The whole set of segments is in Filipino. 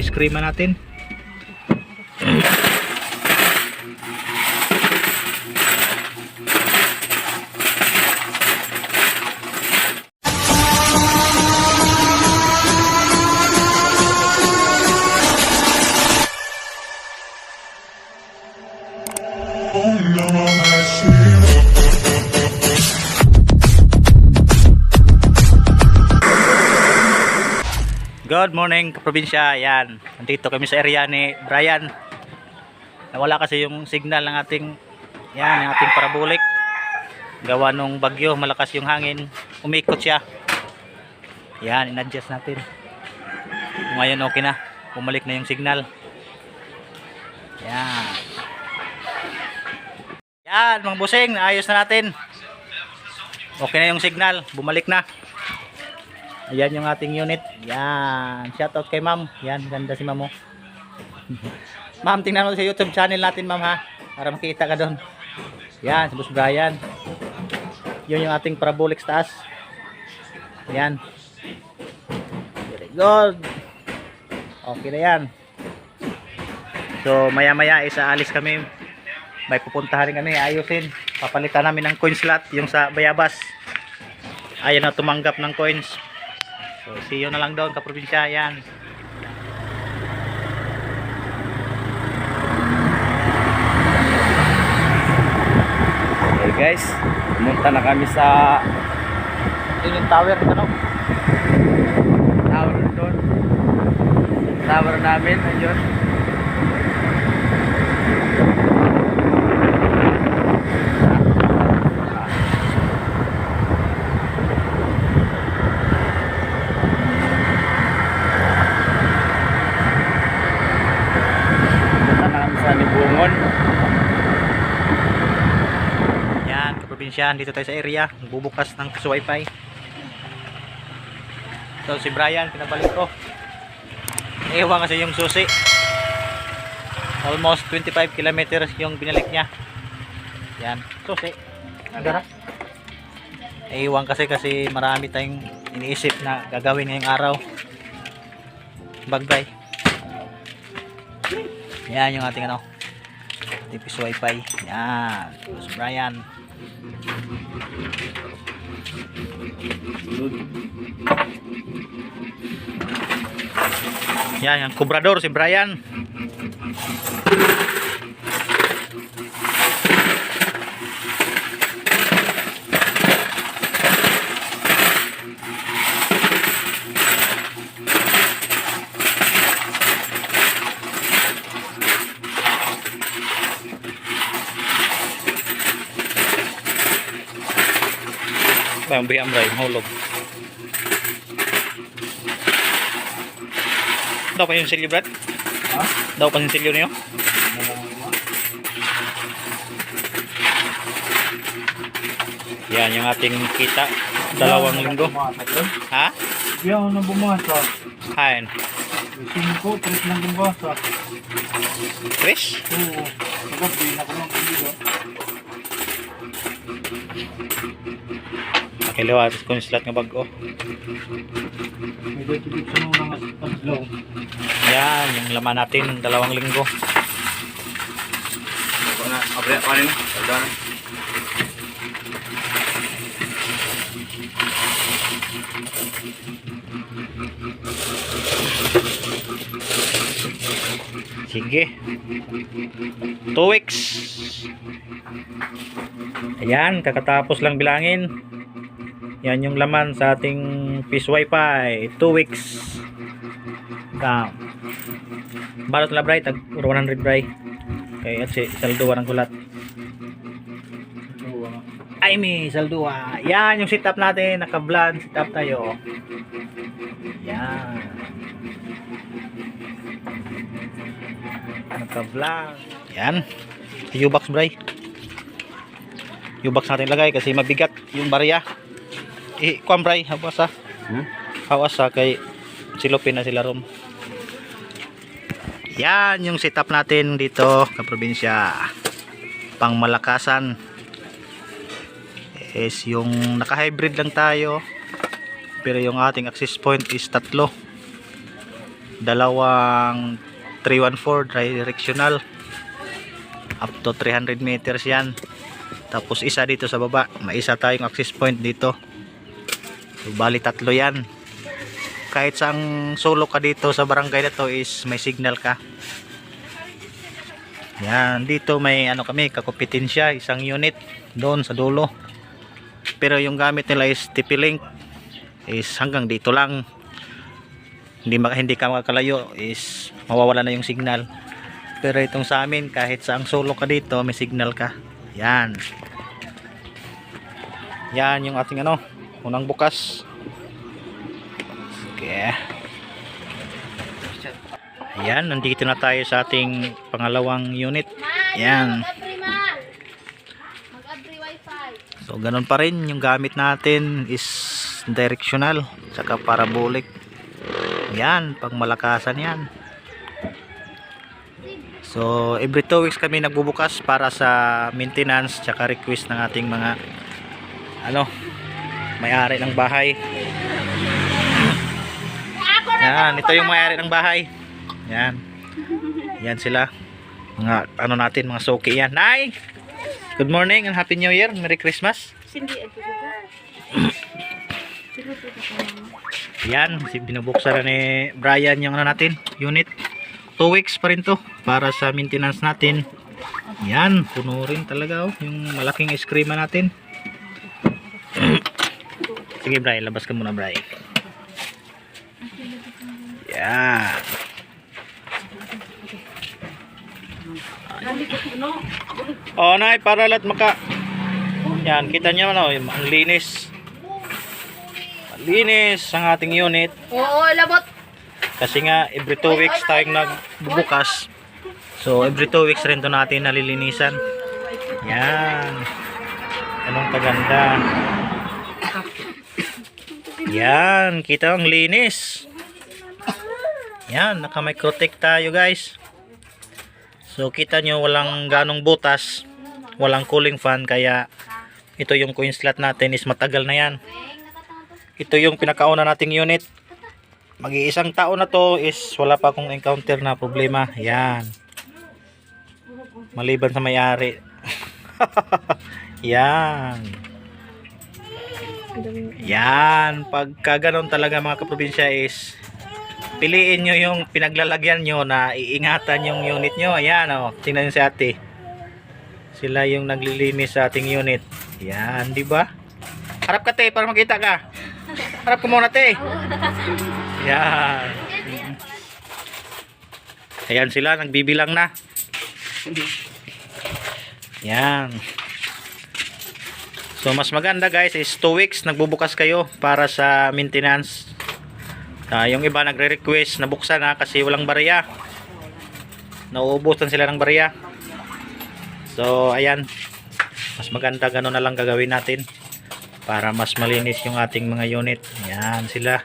ice cream natin. Good morning kaprobinsya. Yan, nandito kami sa area ni Brian. Nawala kasi yung signal ng ating yung ating parabolic. Gawa nung bagyo, malakas yung hangin, umikot siya. Yan, in-adjust natin. Ngayon okay na, bumalik na yung signal. Yan. Yan mga busing, naayos na natin. Okay na yung signal, bumalik na. Ayan yung ating unit. Yan. Shoutout kay ma'am. Yan. Ganda si ma'am. Ma'am, tingnan mo sa YouTube channel natin ma'am ha. Para makita ka doon. Yan. Si Boss Brian. Yun yung ating parabolic sa taas. Yan. Very good. Okay na yan. So maya maya isa alis kami. May pupuntahan kami. Ayusin. Papalitan namin ng coin slot. Yung sa Bayabas. Ayaw na tumanggap ng coins. So, see you na lang doon kaprobinsya. Yan. Okay guys, pumunta na kami sa yung tower dito, no? Tower doon. Tower namin ayun. Yan, kaprobinsya, dito tayo sa area, bubukas ng wifi. So si Brian, pinabalik ko. Ewan kasi yung susi. Almost 25 kilometers yung binalik niya. Yan, susi. Agara. Ewan kasi marami tayong iniisip na gagawin ngayong araw. Bagbay. Yan yung ating ano. Tipis wifi. Yan. Si Brian. Yan, yung kubrador si Brian. Bayang biyam ray, mahulog. Daw pa yung silyo, Brad? Ha? Daw pa yung silyo niyo? Yan yung ating kita. 2 linggo. Ha? Yan na bumasa. Hain. 5, 3 lang bumasa. 3? Oo. Nagabi na ko lang kuliga. Kiliwa, kung slot nga bago. Medyo tibig sa mga paglaw. Yan, yung laman natin 2 linggo. Ako na, abre pa rin. Salda na. Sige. 2 weeks. Ayan, kakatapos lang bilangin. Yan yung laman sa ating fish wifi. 2 weeks. Balot na bray, tag 100 bray. Okay, at si salduwa ng kulat. Ay mi, salduwa. Yan yung setup natin, naka-vlog setup tayo. Yan. Naka-vlog. Yan. U-box bray. U-box natin lagay kasi mabigat yung barya. Kuan bray, hawas sa. Hawas sa kay silupin na sila rom. Yan yung setup natin dito sa probinsya. Pang malakasan. Is yung naka-hybrid lang tayo. Pero yung ating access point is 3. dalawang 314 directional up to 300 meters yan. Tapos isa dito sa baba, may isa tayong access point dito. So, bali tatlo yan. Kahit saang solo ka dito sa barangay na to is may signal ka. Yan, dito may ano kami, kakompetensya, isang unit doon sa dulo. Pero yung gamit nila is TP-Link, is hanggang dito lang. Hindi ka makakalayo, is mawawala na yung signal. Pero itong sa amin, kahit saang solo ka dito, may signal ka. Yan. Yan yung ating ano, unang bukas. Okay. Ayan, nandito na tayo sa ating pangalawang unit. Ayan. Mag-abri wifi. So, ganun pa rin. Yung gamit natin is directional. Saka parabolic. Ayan, pag malakasan yan. So, every 2 weeks kami nagbubukas para sa maintenance saka request ng ating mga may-ari ng bahay. Yan, ito yung may-ari ng bahay. Yan. Yan sila. Mga natin, mga soki yan. Nay! Good morning and Happy New Year. Merry Christmas. Yan, binubuksan na ni Brian yung natin, unit. 2 weeks pa rin to para sa maintenance natin. Yan, puno rin talaga yung malaking eskrima natin. Sige Brian, labas ka muna Brian. Yan. Oh, nay, para lahat yan, kita nyo ang linis. Linis ang ating unit. Oo, labot. Kasi nga every 2 weeks tayong nagbubukas. So every 2 weeks rin to natin nalilinisan. Yan. Anong kaganda. Yan, kita ang linis. Yan, naka-microtech tayo guys. So kita nyo walang ganong butas, walang cooling fan, kaya ito yung coin slot natin is matagal na yan. Ito yung pinakauna nating unit. Mag-iisang taon na to is wala pa akong encounter na problema. Yan. Maliban sa may-ari. Yan. Yan. Pagka ganon talaga mga kaprobinsya is piliin nyo yung pinaglalagyan nyo na iingatan yung unit nyo. Ayan o. Tingnan nyo si ate. Sila yung naglilinis sa ating unit. Yan. Diba? Harap ka te para makita ka. Harap ka muna te. Yan. Ayan sila. Nagbibilang na. Yan. So mas maganda guys is 2 weeks nagbubukas kayo para sa maintenance. Yung iba nagre-request na buksan na kasi walang barya. Nauubusan sila ng barya. So ayan, mas maganda ganun na lang gagawin natin para mas malinis yung ating mga unit. Yan sila.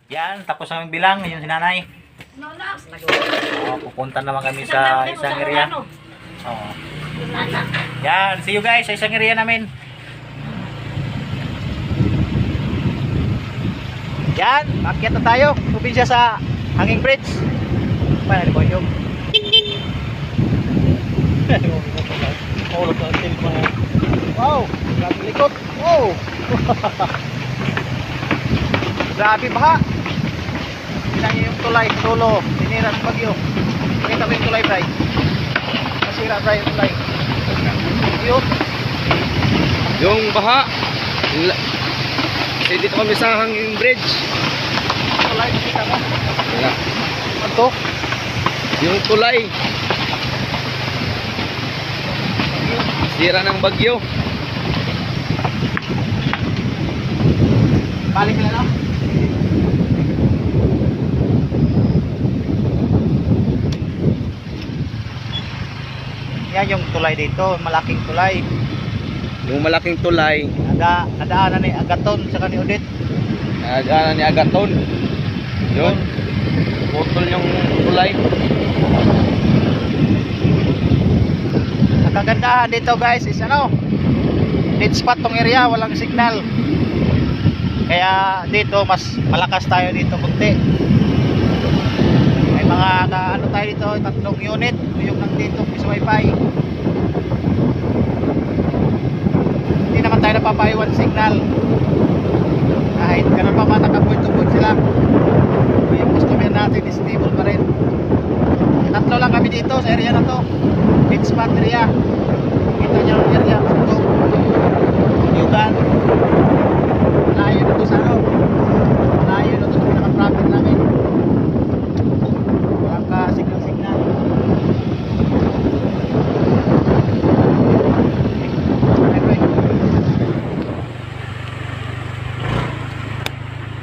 Yan, tapos ang bilang yung sinanay. Pupunta naman kami sa isang area. Yan, see you guys sa isang area namin. Yan, akyat na tayo. Probinsya sa Hanging Bridge. Paano po yung? Wow, grabe likod. Wow. Grabe baha. Tingnan niyo yung tulay, dulo, tinira ng bagyo. Kita mo yung tulay, Bray. Nasira, Bray, yung tulay. Yun. Yung baha. Kasi dito kami sa Hanging Bridge. Tulay, kita mo. Wala. Ito. Yung tulay. Sira ng bagyo. Balik ka na lang. Yan yung tulay dito, malaking tulay. Yung malaking tulay. Nadaanan ni Agaton sa ni Odette. Nagana ni Agaton. Yun. Putol yung tulay. Ang kagandahan dito guys is dead spot tong area, walang signal. Kaya dito mas malakas tayo dito kunti. May mga ano tayo dito, 3 unit yung nandito sa wifi. Hindi naman tayo napapaiwan signal. Kahit ganun pa man naka-point to point sila. Yung customer natin is stable pa rin. 3 lang kami dito sa area na to. Pit spot area. Kita nyo ang area. Ito. Yugan. Malayo na to sa ano. Malayo na to sa pinaka-profit namin. Walang ka signal-signal.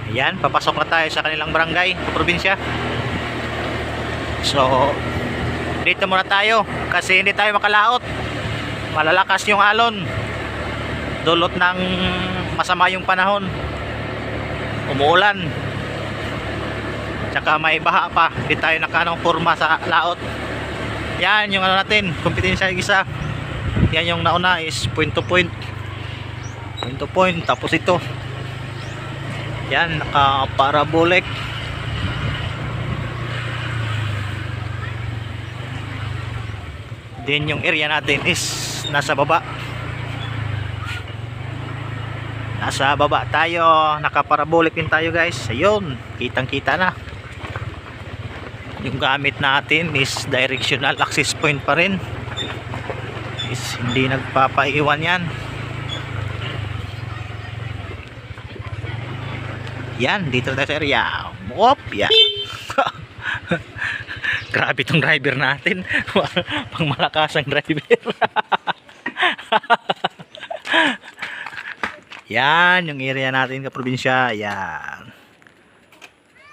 Ayan, papasok na tayo sa kanilang barangay, probinsya. So, dito muna tayo kasi hindi tayo makalaot. Malalakas yung alon. Dulot ng masama yung panahon. Umuulan. Tsaka may baha pa. Hindi tayo nakaanong forma sa laot. Yan yung ano natin, kompetensya yung isa. Yan yung nauna is point to point. Point to point. Tapos ito. Yan, naka parabolic. Din yung area natin is nasa baba. Nasa baba tayo, naka-parabolic din tayo guys. Ayun, kitang-kita na. Yung gamit natin is directional access point pa rin. Is hindi nagpapaiwan yan. Yan, dito tayo sa area. Whoop, yan. Grabe tong driver natin. Pang malakas ang driver. Yan, yung area natin sa probinsya. Yan.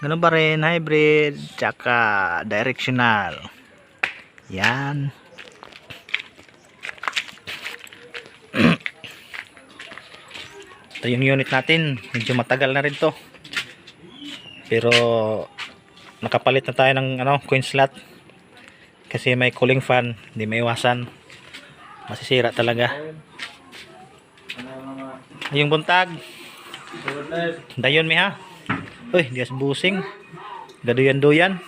Ganun pa rin, hybrid, tsaka directional. Yan. Ito yung unit natin. Medyo matagal na rin to. Pero nakapalit na tayo ng coin slot. Kasi may cooling fan, hindi maiwasan. Masisira talaga. Yung buntag. Dayon mi ha. Uy, dias busing. Gaduyan-duyan.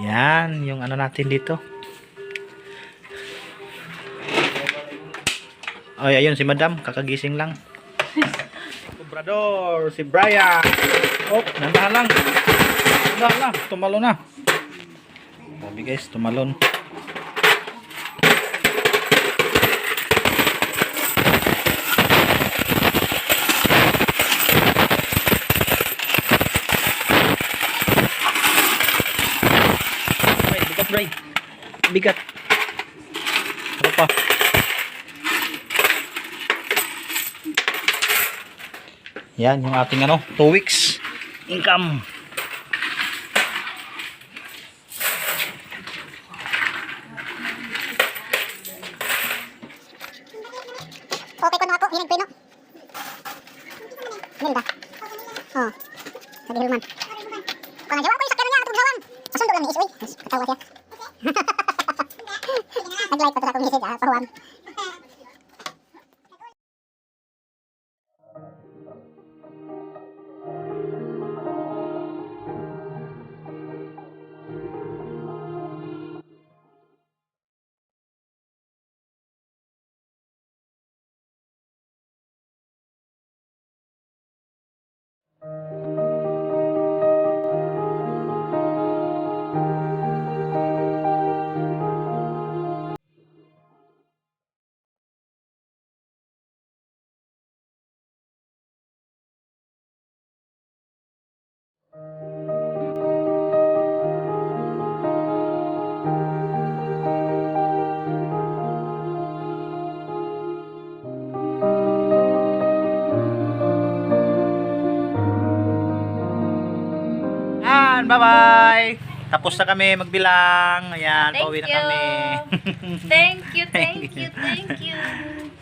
Yan, yung ano natin dito. Ay, ayun si Madam, kakagising lang. Obrador, si Brian. Oh, nandahan lang. Nandahan lang, tumalon na. Sabi guys, tumalon. Bigat, Bray. Bigat. Ano pa? Yan, yung ating 2 weeks income. Okay ko na ako, hinag pino. Ganda. Oh. Sabi Hulman. Kung nagawa ko yung sakyan niya, atong gawan. Masundo lang ni Isoy. Katawa siya. Nag-like pa ito akong message, pahuwam. Yan, bye-bye. Tapos na kami magbilang. Ayan, Thank pauwi na you. kami. Thank you.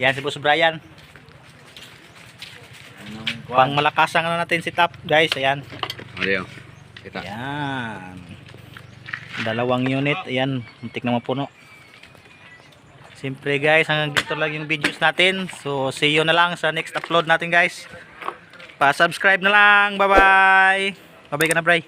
Yan si Boss Brian. Pang malakas ang natin si Top, guys. Ayan. Ano kita. Ayan. 2 unit. Ayan, muntik na mapuno. Siyempre guys, hanggang dito lang yung videos natin. So, see you na lang sa next upload natin guys. pa-subscribe na lang. Bye-bye. Bye-bye ka na, Bray.